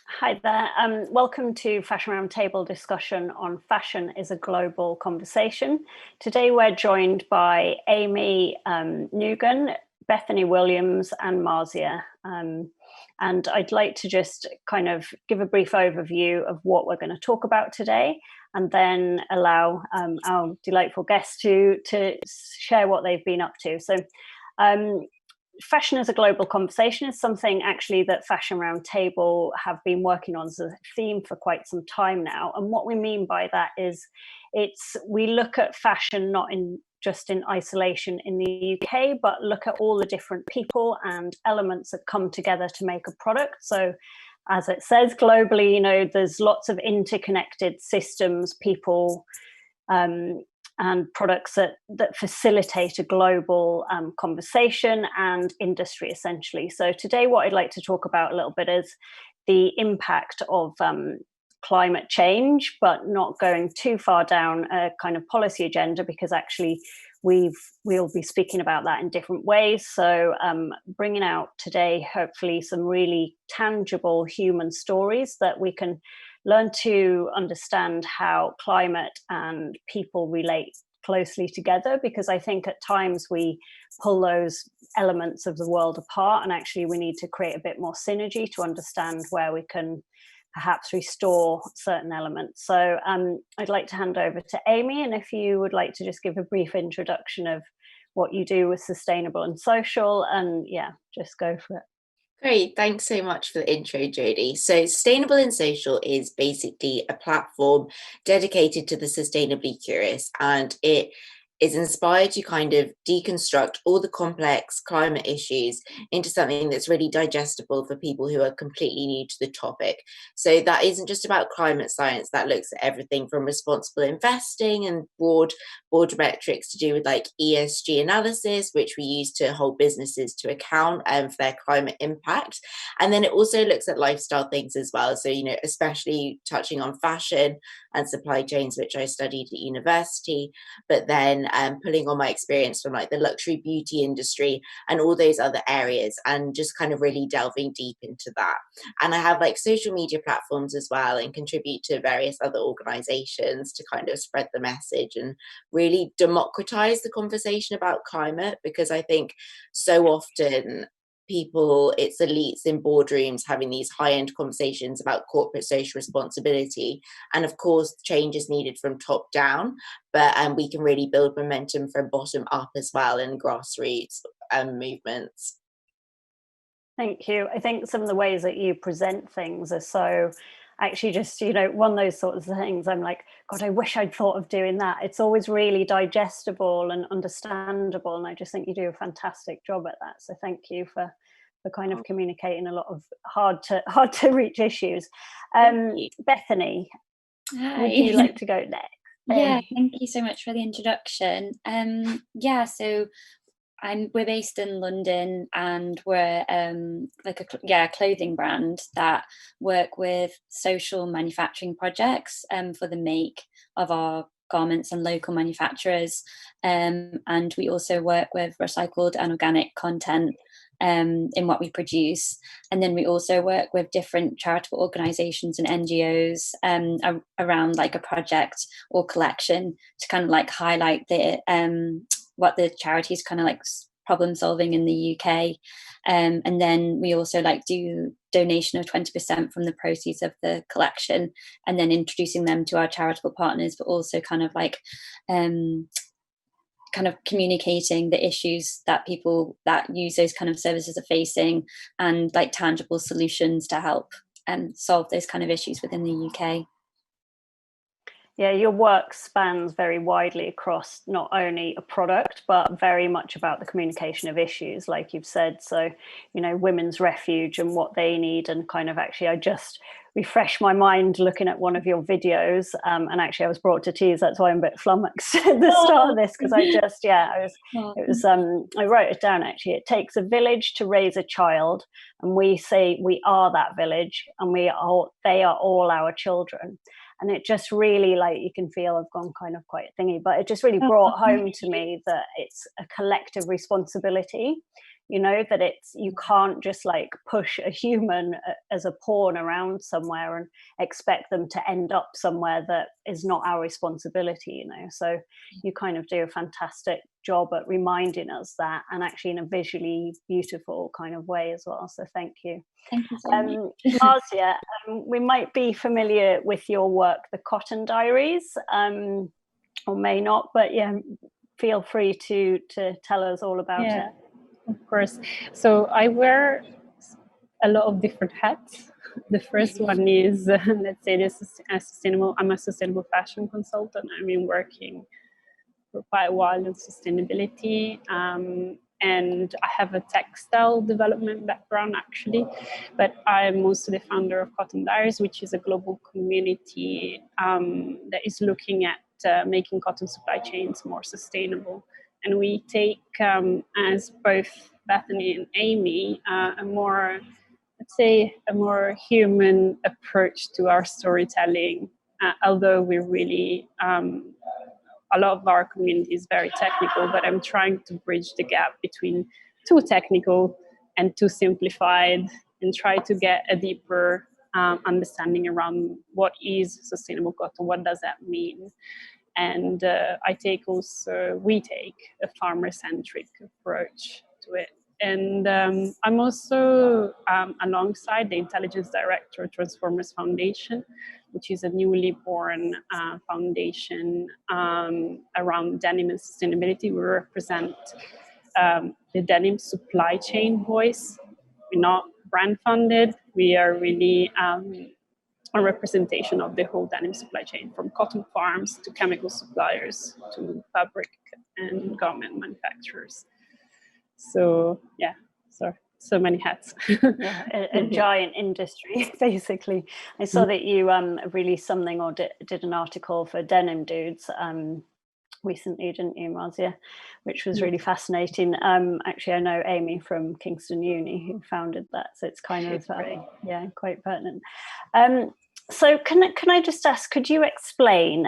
Hi there. Welcome to Fashion Roundtable discussion on fashion is a global conversation. Today we're joined by Amy Nyuguen, Bethany Williams, and Marzia. And I'd like to just kind of give a brief overview of what we're going to talk about today, and then allow our delightful guests to share what they've been up to. So. Fashion as a global conversation is something actually that Fashion Roundtable have been working on as a theme for quite some time now. And what we mean by that is we look at fashion not just in isolation in the UK, but look at all the different people and elements that come together to make a product. So as it says globally, there's lots of interconnected systems, people, and products that facilitate a global conversation and industry, essentially. So today what I'd like to talk about a little bit is the impact of climate change, but not going too far down a kind of policy agenda, because actually we'll be speaking about that in different ways. So bringing out today, hopefully, some really tangible human stories that we can learn to understand how climate and people relate closely together, because I think at times we pull those elements of the world apart, and actually we need to create a bit more synergy to understand where we can perhaps restore certain elements. So I'd like to hand over to Amy, and if you would like to just give a brief introduction of what you do with sustainable and social, and just go for it. Great, thanks so much for the intro, Jodi. So Sustainable and Social is basically a platform dedicated to the sustainably curious, and it is inspired to kind of deconstruct all the complex climate issues into something that's really digestible for people who are completely new to the topic. So that isn't just about climate science, that looks at everything from responsible investing and broad metrics to do with like ESG analysis, which we use to hold businesses to account for their climate impact. And then it also looks at lifestyle things as well. So, especially touching on fashion and supply chains, which I studied at university, but then pulling on my experience from like the luxury beauty industry and all those other areas, and just kind of really delving deep into that. And I have like social media platforms as well, and contribute to various other organizations to kind of spread the message and really democratize the conversation about climate, because I think so often it's elites in boardrooms having these high-end conversations about corporate social responsibility, and of course change is needed from top down, but we can really build momentum from bottom up as well in grassroots movements. Thank you. I think some of the ways that you present things are so actually just, one of those sorts of things I'm like, God, I wish I'd thought of doing that. It's always really digestible and understandable. And I just think you do a fantastic job at that. So thank you for kind of communicating a lot of hard to reach issues. Bethany, Hi. Would you like to go next? Yeah, thank you so much for the introduction. So we're based in London, and we're a clothing brand that work with social manufacturing projects for the make of our garments and local manufacturers, and we also work with recycled and organic content in what we produce. And then we also work with different charitable organizations and NGOs around like a project or collection to kind of like highlight the what the charities kind of like problem solving in the UK. And then we also like do donation of 20% from the proceeds of the collection, and then introducing them to our charitable partners, but also kind of like communicating the issues that people that use those kind of services are facing, and like tangible solutions to help solve those kind of issues within the UK. Yeah, your work spans very widely across not only a product, but very much about the communication of issues, like you've said. So, women's refuge and what they need, and kind of actually, I just refreshed my mind looking at one of your videos, and actually I was brought to tears. That's why I'm a bit flummoxed at the start of this, because I wrote it down actually. It takes a village to raise a child, and we say we are that village, and they are all our children. And it just really, like, you can feel I've gone kind of quite thingy, but it just really brought home to me that it's a collective responsibility. you know, that you can't just like push a human as a pawn around somewhere and expect them to end up somewhere that is not our responsibility, you know. So you kind of do a fantastic job at reminding us that, and actually in a visually beautiful kind of way as well. So thank you. Thank you so much. Marzia, we might be familiar with your work, The Cotton Diaries, or may not, but yeah, feel free to tell us all about it. Of course. So I wear a lot of different hats. The first one is, let's say, I'm a sustainable fashion consultant. I've been working for quite a while in sustainability. And I have a textile development background, actually. But I'm also the founder of Cotton Diaries, which is a global community that is looking at making cotton supply chains more sustainable. And we take, as both Bethany and Amy, a more human approach to our storytelling, although we're really, a lot of our community is very technical, but I'm trying to bridge the gap between too technical and too simplified, and try to get a deeper understanding around what is sustainable cotton, what does that mean? And we take a farmer-centric approach to it. And I'm also alongside the Intelligence Director of Transformers Foundation, which is a newly born foundation around denim and sustainability. We represent the denim supply chain voice. We're not brand funded. We are really a representation of the whole denim supply chain, from cotton farms to chemical suppliers to fabric and garment manufacturers. So yeah, so many hats. Yeah, a giant industry, basically. I saw that you released something or did an article for Denim Dudes recently, didn't you, Marzia? Which was really fascinating. Actually, I know Amy from Kingston Uni who founded that, so it's kind of quite pertinent. So can I just ask, could you explain?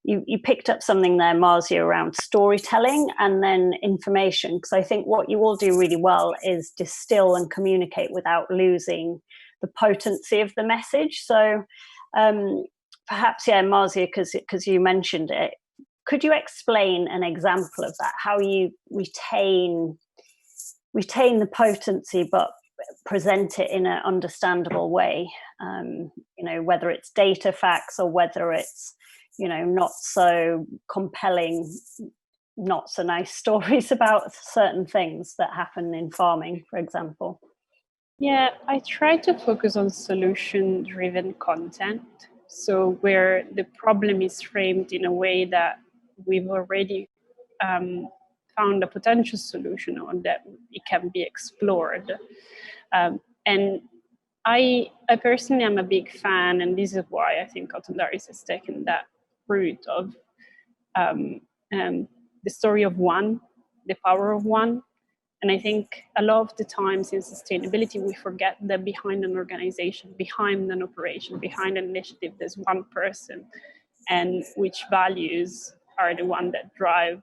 You picked up something there, Marzia, around storytelling and then information, because I think what you all do really well is distill and communicate without losing the potency of the message. So perhaps, Marzia, because you mentioned it, could you explain an example of that, how you retain the potency but present it in an understandable way, whether it's data, facts, or whether it's not so compelling, not so nice stories about certain things that happen in farming, for example? Yeah, I try to focus on solution-driven content. So where the problem is framed in a way that we've already found a potential solution or that it can be explored. And I personally am a big fan, and this is why I think Cotton Diaries has taken that route of the story of one, the power of one. And I think a lot of the times in sustainability, we forget that behind an organization, behind an operation, behind an initiative, there's one person, and which values are the one that drive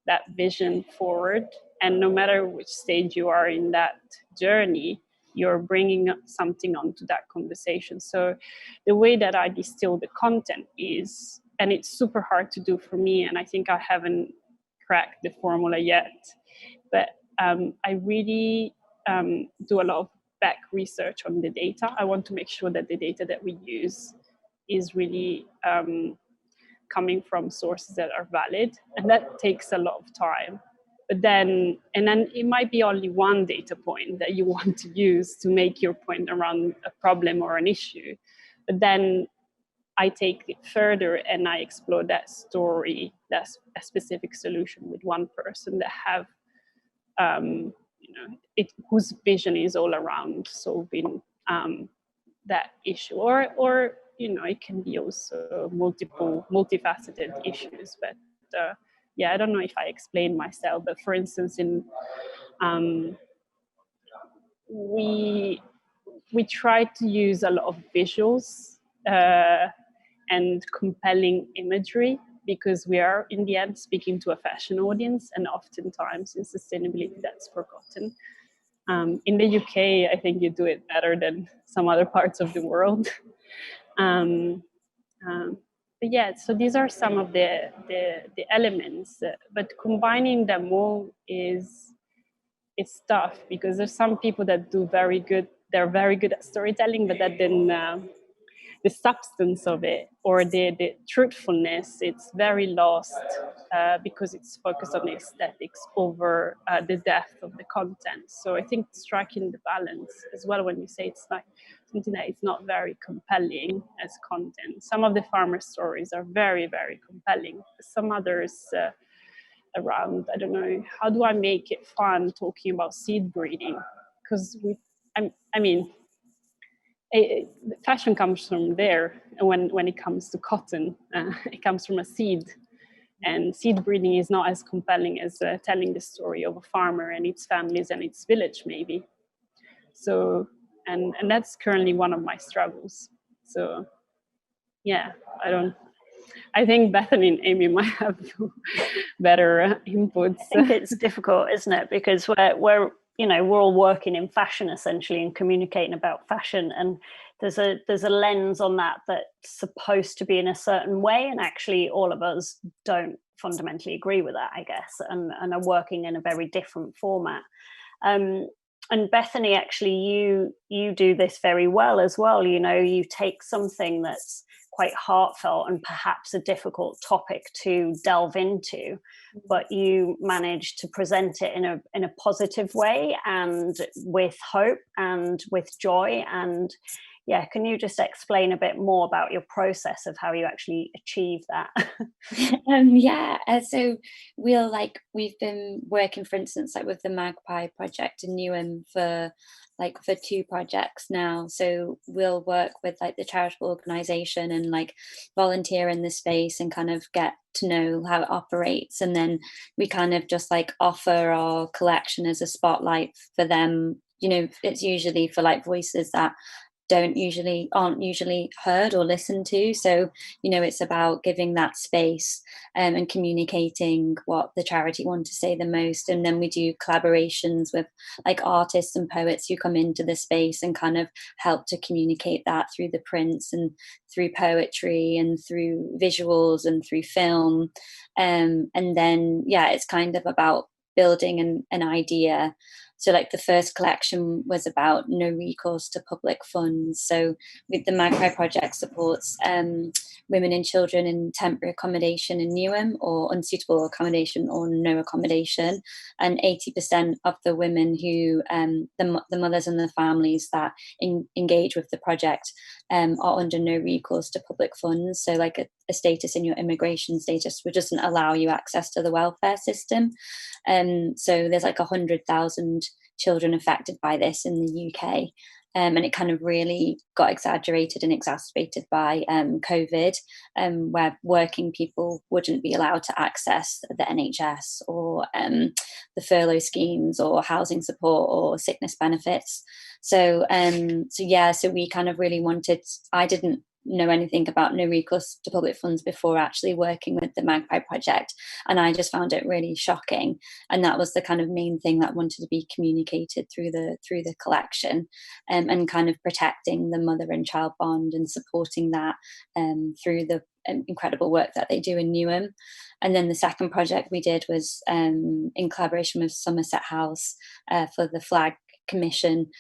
that vision forward. And no matter which stage you are in that journey, you're bringing something onto that conversation. So the way that I distill the content is, and it's super hard to do for me, and I think I haven't cracked the formula yet, but I really do a lot of back research on the data. I want to make sure that the data that we use is really coming from sources that are valid, and that takes a lot of time. But then it might be only one data point that you want to use to make your point around a problem or an issue. But then I take it further and I explore that story, that's a specific solution with one person that have, whose vision is all around solving that issue, or it can be also multifaceted issues. But I don't know if I explained myself, but for instance, we try to use a lot of visuals and compelling imagery because we are in the end speaking to a fashion audience, and oftentimes in sustainability that's forgotten. In the UK, I think you do it better than some other parts of the world. But yeah, so these are some of the elements, but combining them all is tough, because there's some people that they're very good at storytelling, but that then the substance of it, or the truthfulness, it's very lost because it's focused on the aesthetics over the depth of the content. So I think striking the balance as well, when you say it's like something that is not very compelling as content. Some of the farmer stories are very, very compelling. Some others around, I don't know, how do I make it fun talking about seed breeding? Because fashion comes from there. When it comes to cotton, it comes from a seed, and seed breeding is not as compelling as telling the story of a farmer and its families and its village, maybe. So, and that's currently one of my struggles. So, yeah, I think Bethany and Amy might have better inputs. I think it's difficult, isn't it? Because we're all working in fashion essentially and communicating about fashion, and there's a lens on that that's supposed to be in a certain way, and actually all of us don't fundamentally agree with that, I guess, and are working in a very different format. And Bethany, actually, you do this very well as well. You take something that's quite heartfelt and perhaps a difficult topic to delve into, but you manage to present it in a positive way, and with hope and with joy. And yeah, can you just explain a bit more about your process of how you actually achieve that? So we've been working, for instance, with the Magpie project in Nyuguen for 2 projects now. So we'll work with the charitable organization and volunteer in the space and kind of get to know how it operates, and then we kind of just offer our collection as a spotlight for them. It's usually for voices that aren't usually heard or listened to. So it's about giving that space and communicating what the charity want to say the most. And then we do collaborations with artists and poets who come into the space and kind of help to communicate that through the prints and through poetry and through visuals and through film. And then it's kind of about building an idea. So the first collection was about no recourse to public funds. So with the Magpie Project supports women and children in temporary accommodation in Nyuguen, or unsuitable accommodation or no accommodation. And 80% of the women who, the mothers and the families that engage with the project are under no recourse to public funds. So a status in your immigration status which doesn't allow you access to the welfare system. So there's 100,000 children affected by this in the UK. And it kind of really got exaggerated and exacerbated by COVID, where working people wouldn't be allowed to access the NHS or the furlough schemes or housing support or sickness benefits. So we kind of really wanted, I didn't know anything about no recourse to public funds before actually working with the Magpie Project, and I just found it really shocking. And that was the kind of main thing that wanted to be communicated through the collection, and kind of protecting the mother and child bond and supporting that through the incredible work that they do in Nyuguen. And then the second project we did was in collaboration with Somerset House for the Flag Commission,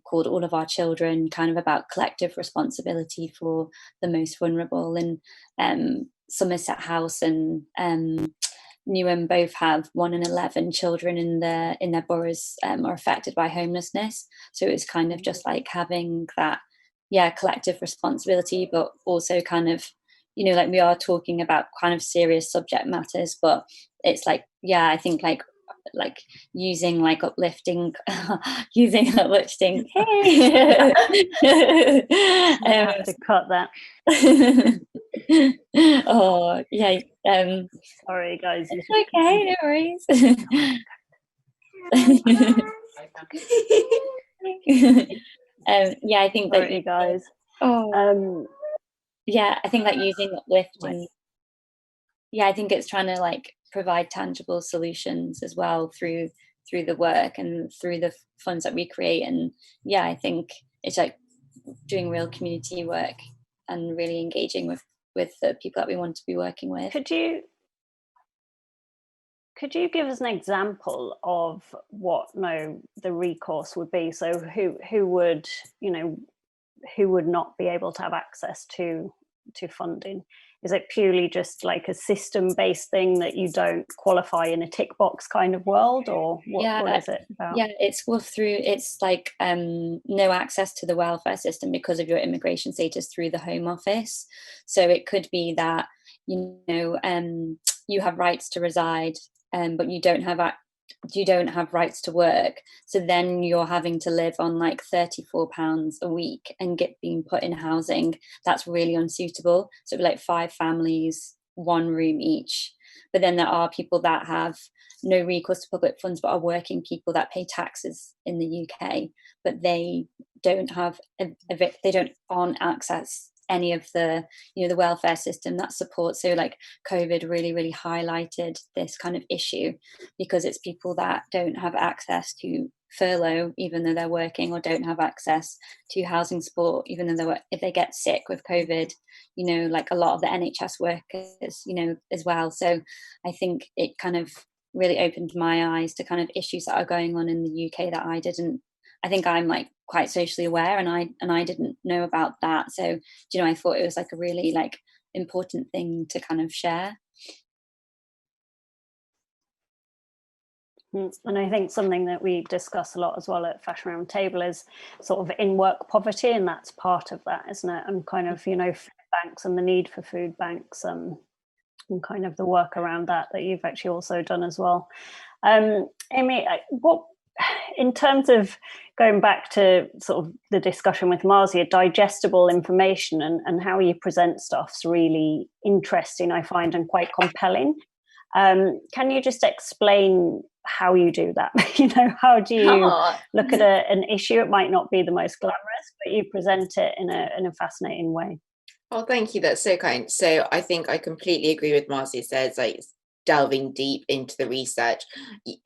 called All of Our Children, kind of about collective responsibility for the most vulnerable. And Somerset House and Nyuguen both have 1 in 11 children in their boroughs are affected by homelessness. So it's kind of just having that collective responsibility, but also kind of we are talking about kind of serious subject matters, but it's I think using uplifting hey. I have to cut that. Oh yeah. Sorry guys, it's okay, no worries. I think sorry, you guys. I think using uplifting. yeah, I think it's trying to like provide tangible solutions as well through the work and through the funds that we create. And yeah, I think it's like doing real community work and really engaging with the people that we want to be working with. Could you give us an example of what the recourse would be? So who would not be able to have access to funding? Is it purely just like a system-based thing that you don't qualify in a tick box kind of world, or what is it about? Yeah, it's like no access to the welfare system because of your immigration status through the Home Office. So it could be that you have rights to reside, but you don't have rights to work. So then you're having to live on like £34 a week and being put in housing that's really unsuitable. So it'd be like 5 families, 1 room each. But then there are people that have no recourse to public funds, but are working people that pay taxes in the UK, but they don't have aren't access any of the the welfare system that supports. So like COVID really highlighted this kind of issue, because it's people that don't have access to furlough even though they're working, or don't have access to housing support even though if they get sick with COVID, like a lot of the NHS workers, as well. So I think it kind of really opened my eyes to kind of issues that are going on in the UK that I think I'm like quite socially aware, and I didn't know about that. So, I thought it was like a really like important thing to kind of share. And I think something that we discuss a lot as well at Fashion Roundtable is sort of in-work poverty, and that's part of that, isn't it? And kind of, food banks and the need for food banks, and kind of the work around that you've actually also done as well. Amy, what, in terms of going back to sort of the discussion with Marzia, digestible information and how you present stuff's really interesting, I find, and quite compelling. Can you just explain how you do that? How do you look at an issue? It might not be the most glamorous, but you present it in a fascinating way. Oh, thank you. That's so kind. So I think I completely agree with Marzia says, like, delving deep into the research.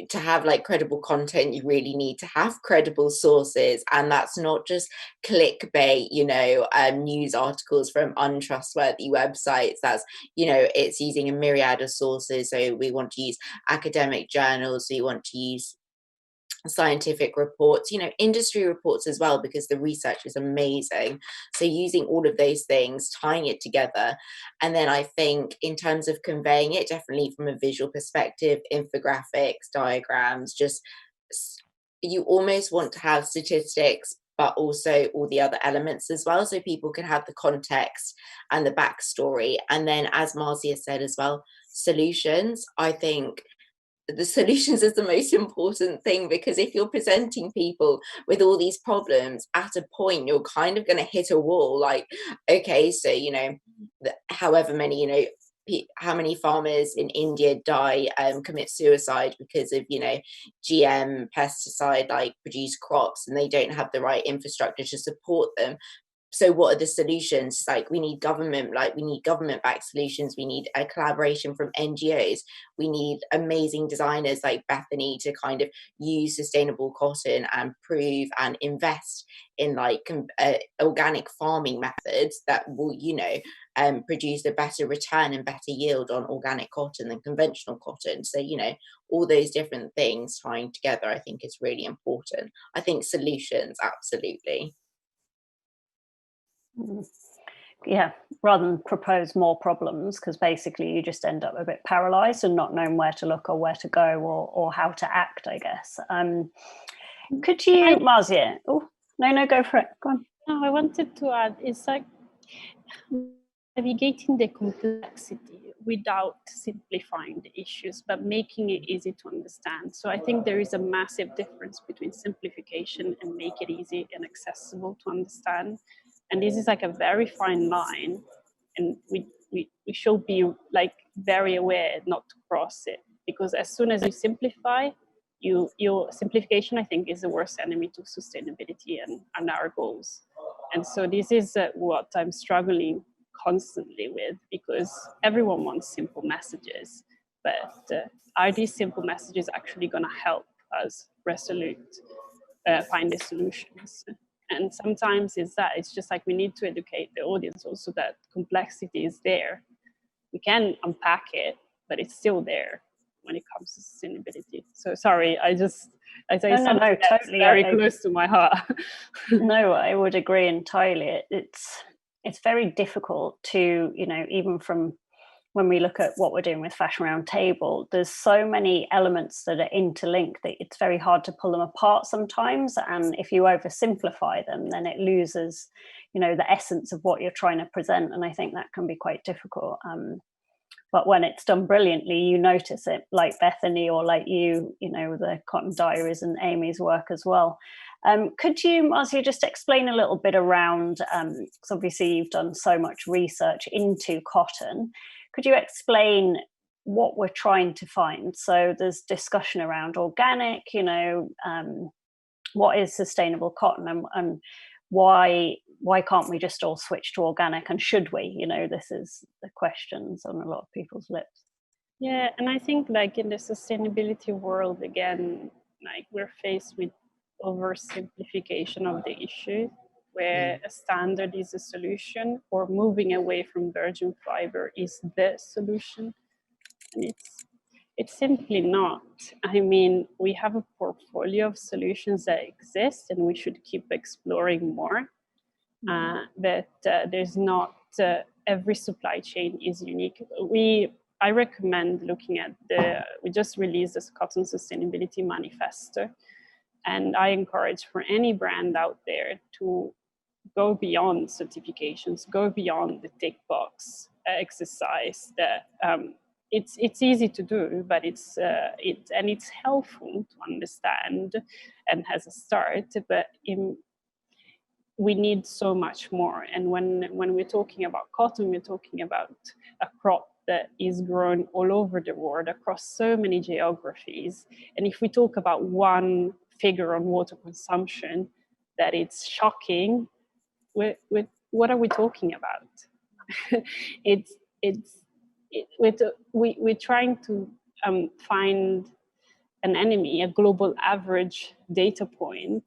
To have like credible content, you really need to have credible sources, and that's not just clickbait, news articles from untrustworthy websites. That's, it's using a myriad of sources. So we want to use academic journals, we want to use scientific reports, industry reports as well, because the research is amazing. So using all of those things, tying it together. And then I think in terms of conveying it, definitely from a visual perspective, infographics, diagrams, just you almost want to have statistics, but also all the other elements as well, so people can have the context and the backstory. And then, as Marzia said as well, solutions. I think the solutions is the most important thing, because if you're presenting people with all these problems, at a point you're kind of going to hit a wall. Like, okay, so however many how many farmers in India die, commit suicide because of GM pesticide like produced crops, and they don't have the right infrastructure to support them. So what are the solutions? Like, we need government-backed solutions. We need a collaboration from NGOs. We need amazing designers like Bethany to kind of use sustainable cotton and prove and invest in organic farming methods that will, produce a better return and better yield on organic cotton than conventional cotton. So, all those different things tying together, I think, is really important. I think solutions, absolutely. Yeah, rather than propose more problems, because basically you just end up a bit paralyzed and not knowing where to look or where to go or how to act, I guess. Could you, Marzia? Oh, no, go for it. Go on. No, I wanted to add, it's like navigating the complexity without simplifying the issues, but making it easy to understand. So I think there is a massive difference between simplification and make it easy and accessible to understand. And this is like a very fine line, and we should be like very aware not to cross it, because as soon as you simplify, your simplification, I think, is the worst enemy to sustainability and our goals. And so this is what I'm struggling constantly with, because everyone wants simple messages, but are these simple messages actually going to help us find the solutions? And sometimes it's just like we need to educate the audience also that complexity is there. We can unpack it, but it's still there when it comes to sustainability. So sorry, I say something that's totally very close to my heart. No, I would agree entirely. It's very difficult to, even from when we look at what we're doing with Fashion Roundtable, there's so many elements that are interlinked that it's very hard to pull them apart sometimes. And if you oversimplify them, then it loses, the essence of what you're trying to present. And I think that can be quite difficult. But when it's done brilliantly, you notice it, like Bethany or like you, the Cotton Diaries and Amy's work as well. Could you, Marzia, just explain a little bit around, because obviously you've done so much research into cotton. Could you explain what we're trying to find? So there's discussion around organic, what is sustainable cotton, and why can't we just all switch to organic, and should we? This is the questions on a lot of people's lips. Yeah, and I think like in the sustainability world, again, like we're faced with oversimplification of the issue, where a standard is a solution, or moving away from virgin fiber is the solution. And it's simply not. I mean, we have a portfolio of solutions that exist, and we should keep exploring more. But there's not, every supply chain is unique. I recommend looking at we just released this Cotton Sustainability Manifesto, and I encourage for any brand out there to go beyond certifications, go beyond the tick box exercise. That it's easy to do, but it's helpful to understand and has a start. But we need so much more. And when we're talking about cotton, we're talking about a crop that is grown all over the world across so many geographies. And if we talk about one figure on water consumption, that it's shocking, what are we talking about? We're trying to find an enemy, a global average data point,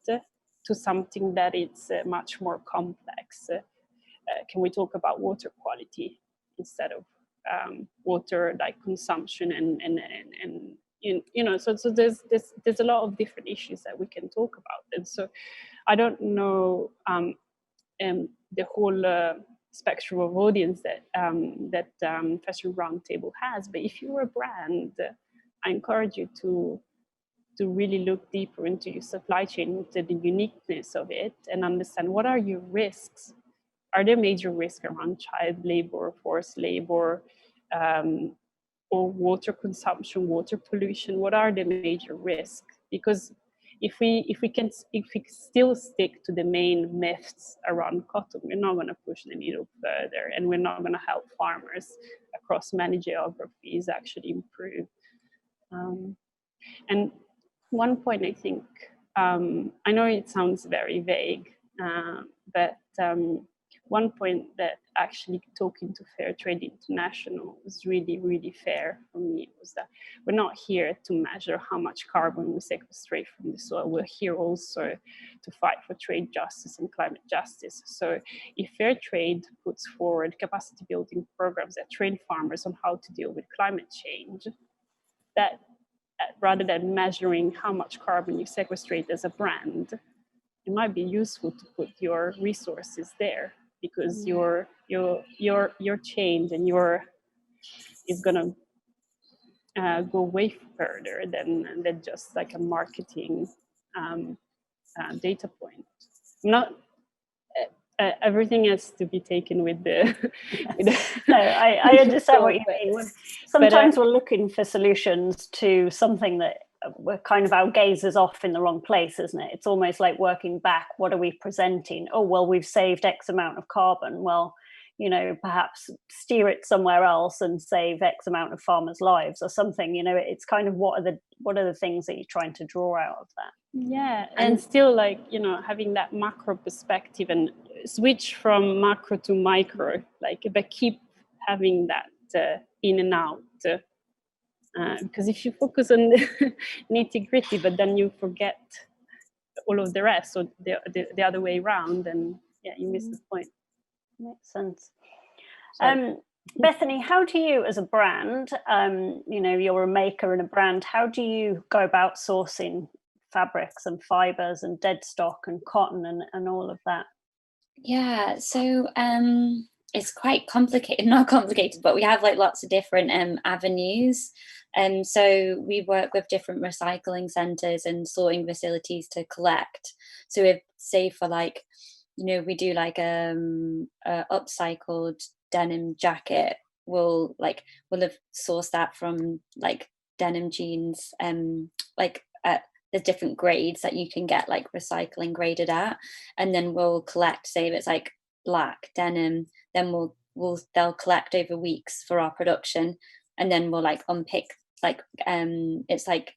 to something that it's much more complex. Can we talk about water quality instead of water like consumption and so there's a lot of different issues that we can talk about. And so I don't know the whole spectrum of audience that Fashion Roundtable has, but if you're a brand, I encourage you to really look deeper into your supply chain, into the uniqueness of it, and understand what are your risks. Are there major risks around child labor, forced labor, or water consumption, water pollution? What are the major risks? Because if we still stick to the main myths around cotton, we're not going to push the needle further, and we're not going to help farmers across many geographies actually improve. And one point, I think, I know it sounds very vague, but one point that actually talking to Fair Trade International was really, really fair for me was that we're not here to measure how much carbon we sequestrate from the soil. We're here also to fight for trade justice and climate justice. So if Fair Trade puts forward capacity building programs that train farmers on how to deal with climate change, that rather than measuring how much carbon you sequestrate as a brand, it might be useful to put your resources there, because your change and is gonna go way further than just like a marketing data point. Not everything has to be taken with the. No, I understand what you mean. Sometimes we're looking for solutions to something that we're kind of, our gaze is off in the wrong place, isn't it? It's almost like working back. What are we presenting? Oh, well, we've saved X amount of carbon. Well, perhaps steer it somewhere else and save X amount of farmers' lives or something. It's kind of what are the things that you're trying to draw out of that? Yeah, and still, like, having that macro perspective and switch from macro to micro, like, but keep having that in and out. Because if you focus on the nitty gritty, but then you forget all of the rest, so the other way around, then yeah, you miss the point. Makes sense. Bethany, how do you, as a brand, you're a maker and a brand, how do you go about sourcing fabrics and fibers and dead stock and cotton and all of that? Yeah, so it's quite complicated, not complicated, but we have like lots of different avenues. So we work with different recycling centres and sorting facilities to collect. So if, say for like, we do like a upcycled denim jacket, we'll have sourced that from like denim jeans, there's different grades that you can get like recycling graded at, and then we'll collect, say if it's like black denim, then they'll collect over weeks for our production, and then we'll like unpick, like it's like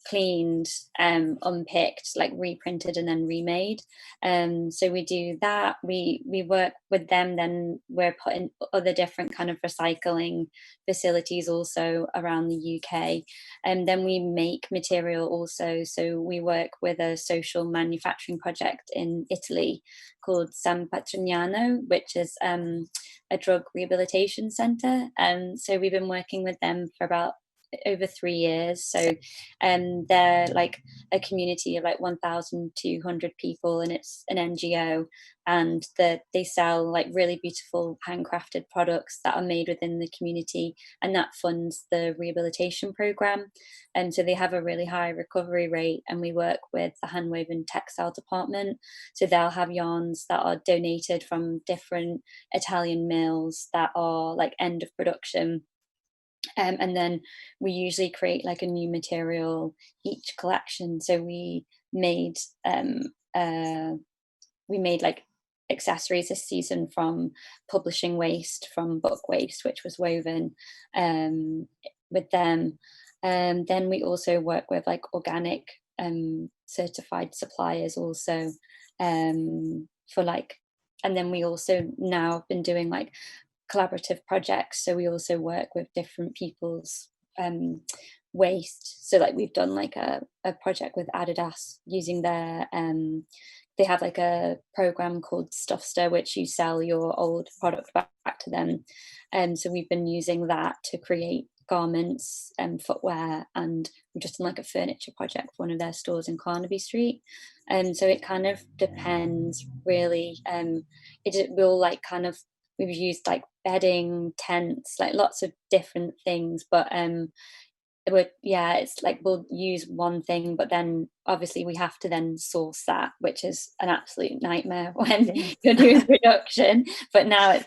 cleaned, unpicked, like reprinted and then remade. So we do that. We work with them, then we're putting other different kind of recycling facilities also around the UK. And then we make material also. So we work with a social manufacturing project in Italy called San Patrignano, which is a drug rehabilitation centre. So we've been working with them for about over 3 years. So they're like a community of like 1,200 people, and it's an NGO, and they sell like really beautiful handcrafted products that are made within the community, and that funds the rehabilitation program. And so they have a really high recovery rate, and we work with the handwoven textile department. So they'll have yarns that are donated from different Italian mills that are like end of production. And then we usually create like a new material each collection. So we made like accessories this season from publishing waste, from book waste, which was woven with them. Then we also work with like organic certified suppliers also for like, and then we also now have been doing like collaborative projects. So we also work with different people's waste. So like we've done like a project with Adidas using their they have like a program called Stuffster, which you sell your old product back to them. So we've been using that to create garments and footwear, and we've just done like a furniture project for one of their stores in Carnaby Street. And so it kind of depends really. It will like kind of, we've used like bedding, tents, like lots of different things, but it's like we'll use one thing, but then obviously we have to then source that, which is an absolute nightmare when you're doing production. But now it's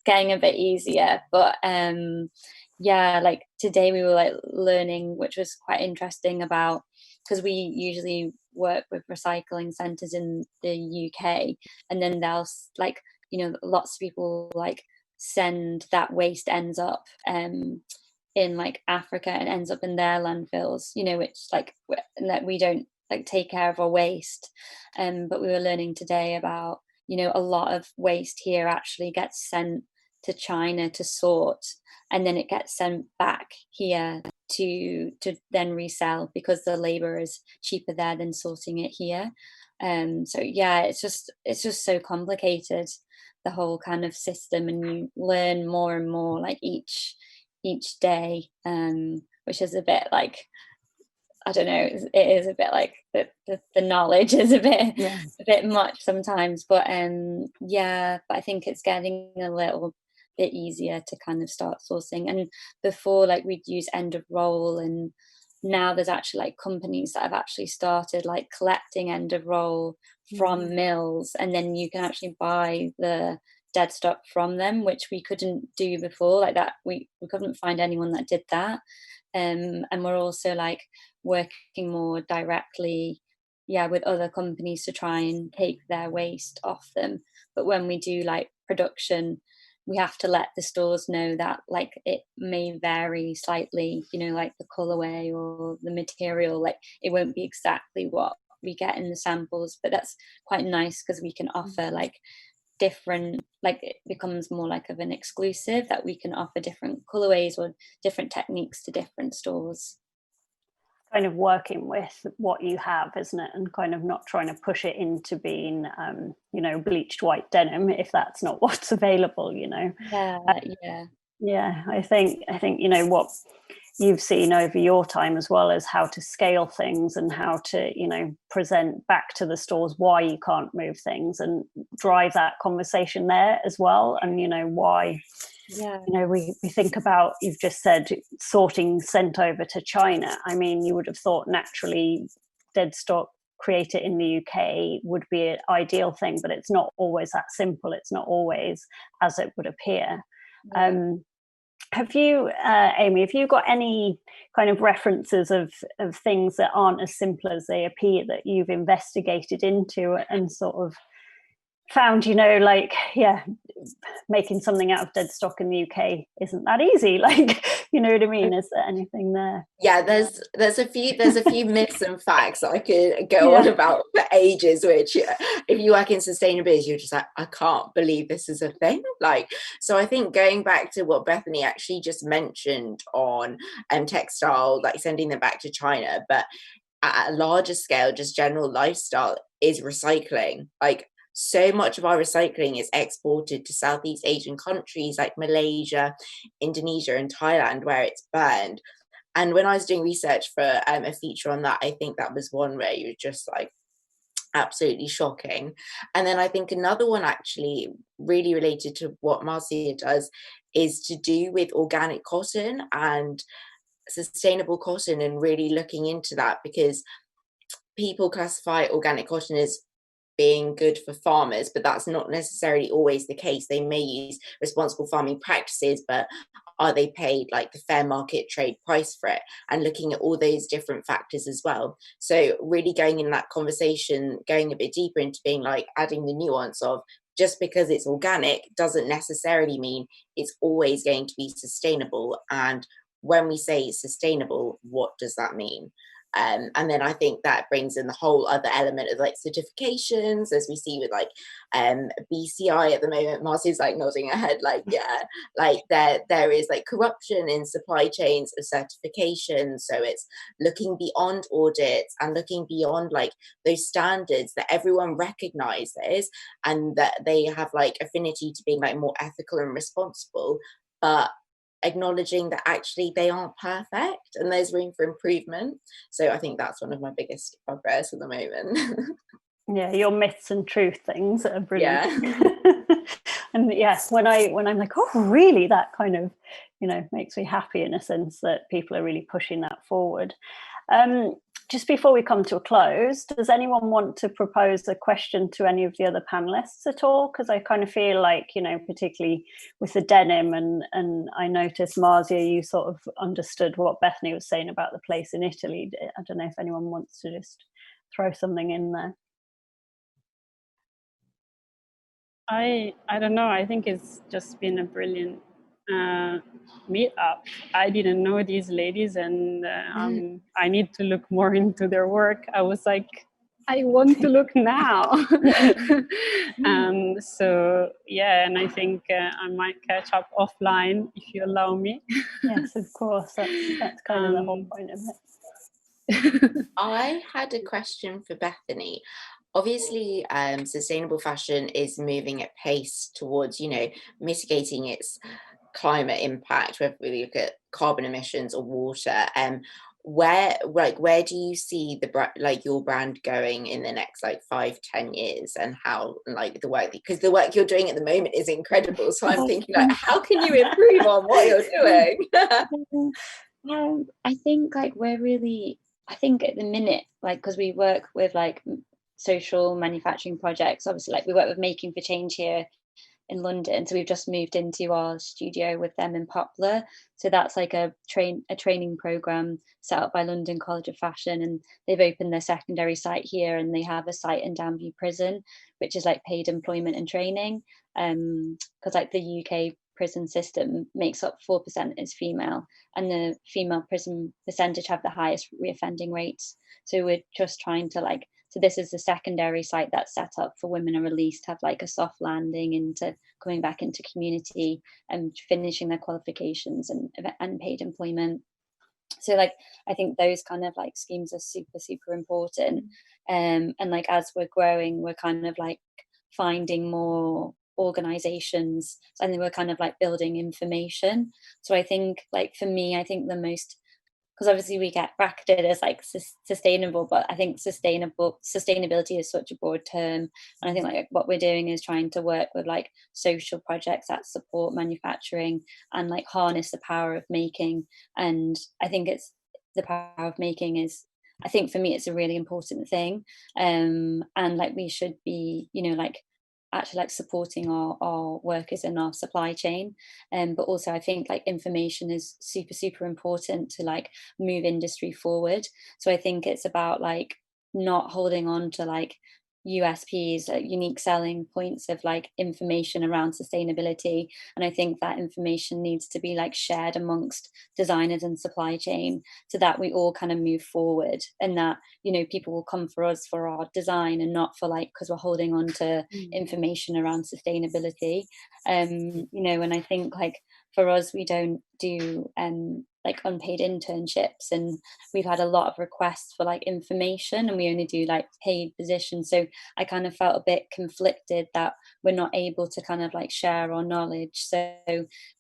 getting a bit easier. But like today we were like learning, which was quite interesting, about, because we usually work with recycling centres in the UK, and then they'll like, lots of people like send that waste, ends up in like Africa and ends up in their landfills, which like that we don't like take care of our waste. But we were learning today about, a lot of waste here actually gets sent to China to sort, and then it gets sent back here to then resell, because the labor is cheaper there than sorting it here. So yeah, it's just so complicated, the whole kind of system, and you learn more and more like each day, which is a bit like, I don't know, it is a bit like the knowledge is a bit much sometimes, but but I think it's getting a little bit easier to kind of start sourcing. And before, like, we'd use end of roll, and now there's actually like companies that have actually started like collecting end of roll from mills, and then you can actually buy the dead stock from them, which we couldn't do before. Like that, we couldn't find anyone that did that. And we're also like working more directly with other companies to try and take their waste off them. But when we do like production, we have to let the stores know that like it may vary slightly, like the colorway or the material, like it won't be exactly what we get in the samples, but that's quite nice because we can offer like different, like it becomes more like of an exclusive that we can offer different colorways or different techniques to different stores. Kind of working with what you have, isn't it, and kind of not trying to push it into being you know, bleached white denim if that's not what's available, you know. Yeah, I think you know what you've seen over your time as well as how to scale things and how to, you know, present back to the stores why you can't move things and drive that conversation there as well. And, you know, why, you know, we think about, you've just said sorting sent over to China. I mean, you would have thought naturally dead stock, create it in the UK would be an ideal thing, but it's not always that simple. It's not always as it would appear. Have you, Amy, have you got any kind of references of things that aren't as simple as they appear that you've investigated into and sort of found, you know, like, yeah, making something out of dead stock in the UK isn't that easy? Like, you know what I mean? Is there anything there? Yeah, there's a few myths and facts that I could go on about for ages, which if you work in sustainability, you're just like, I can't believe this is a thing. Like, so I think going back to what Bethany actually just mentioned on textile, like sending them back to China, but at a larger scale, just general lifestyle is recycling. Like, so much of our recycling is exported to Southeast Asian countries like Malaysia, Indonesia, and Thailand, where it's burned. And when I was doing research for a feature on that, I think that was one where you were just like, absolutely shocking. And then I think another one actually really related to what Marzia does is to do with organic cotton and sustainable cotton, and really looking into that, because people classify organic cotton as being good for farmers, but that's not necessarily always the case. They may use responsible farming practices, but are they paid like the fair market trade price for it? And looking at all those different factors as well. So really going in that conversation, going a bit deeper into being like adding the nuance of just because it's organic doesn't necessarily mean it's always going to be sustainable. And when we say sustainable, what does that mean? And then I think that brings in the whole other element of like certifications, as we see with like BCI at the moment. Marcy's like nodding her head, like, yeah, like there is like corruption in supply chains of certification. So it's looking beyond audits and looking beyond like those standards that everyone recognizes and that they have like affinity to being like more ethical and responsible, but acknowledging that actually they aren't perfect and there's room for improvement. So I think that's one of my biggest bugbears at the moment. Yeah, your myths and truth things are brilliant. Yeah. And yes, when I'm like, oh really, that kind of, you know, makes me happy in a sense that people are really pushing that forward. Just before we come to a close, does anyone want to propose a question to any of the other panelists at all? Because I kind of feel like, you know, particularly with the denim, and I noticed, Marzia, you sort of understood what Bethany was saying about the place in Italy. I don't know if anyone wants to just throw something in there. I don't know. I think it's just been a brilliant meetup. I didn't know these ladies, and I need to look more into their work. I was like, I want to look now. So yeah, and I think I might catch up offline if you allow me. Yes, of course. That's kind of the whole point of it. I had a question for Bethany. Obviously, sustainable fashion is moving at pace towards, you know, mitigating its climate impact, whether we look at carbon emissions or water. Where do you see your brand going in the next like 5-10 years, and how like the work, because the work you're doing at the moment is incredible. So I'm thinking like, how can you improve on what you're doing? I think like I think at the minute, like, because we work with like social manufacturing projects, obviously, like we work with Making for Change here in London, so we've just moved into our studio with them in Poplar. So that's like a training program set up by London College of Fashion, and they've opened their secondary site here, and they have a site in Danby Prison, which is like paid employment and training, because like the UK prison system makes up 4% is female, and the female prison percentage have the highest reoffending rates. So we're just trying to like So this is the secondary site that's set up for women are released to have like a soft landing into coming back into community and finishing their qualifications and unpaid employment. So like I think those kind of like schemes are super important. And like as we're growing, we're kind of like finding more organizations, and then we're kind of like building information. So I think like for me, I think the most, because obviously we get bracketed as like sustainable, but I think sustainability is such a broad term. And I think like what we're doing is trying to work with like social projects that support manufacturing and like harness the power of making. And I think it's the power of making is, I think for me, it's a really important thing. And like we should be, you know, like actually like supporting our workers in our supply chain, but also I think like information is super important to like move industry forward. So I think it's about like not holding on to like USPs, unique selling points of like information around sustainability. And I think that information needs to be like shared amongst designers and supply chain so that we all kind of move forward, and that, you know, people will come for us for our design and not for like, because we're holding on to information around sustainability. You know, and I think like for us, we don't do like unpaid internships, and we've had a lot of requests for like information, and we only do like paid positions. So I kind of felt a bit conflicted that we're not able to kind of like share our knowledge. So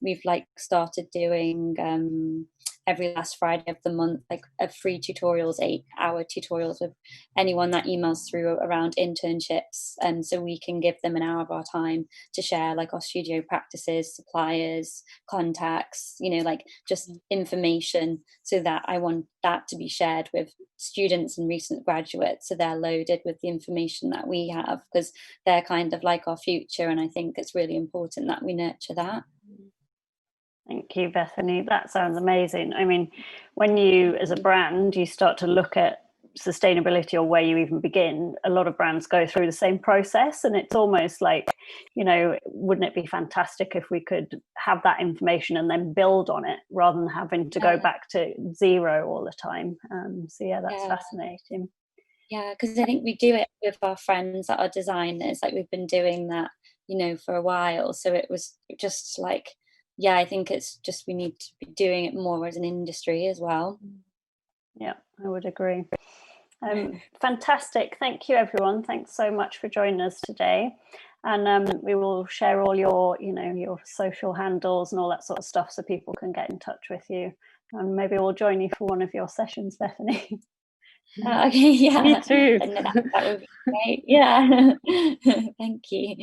we've like started doing every last Friday of the month, like a free tutorials, 8-hour tutorials with anyone that emails through around internships. And so we can give them an hour of our time to share like our studio practices, suppliers, contacts, you know, like just information, so that I want that to be shared with students and recent graduates, so they're loaded with the information that we have, because they're kind of like our future. And I think it's really important that we nurture that. Thank you, Bethany. That sounds amazing. I mean, when you, as a brand, you start to look at sustainability, or where you even begin, a lot of brands go through the same process. And it's almost like, you know, wouldn't it be fantastic if we could have that information and then build on it, rather than having to go back to zero all the time? So yeah, that's fascinating. Yeah, because I think we do it with our friends that are designers. Like we've been doing that, you know, for a while. So it was just like, yeah, I think it's just we need to be doing it more as an industry as well. Yeah, I would agree. Fantastic. Thank you, everyone. Thanks so much for joining us today. And we will share all your, you know, your social handles and all that sort of stuff, so people can get in touch with you. And maybe we'll join you for one of your sessions, Bethany. Okay, yeah. Me too. That would be great. Yeah. Thank you.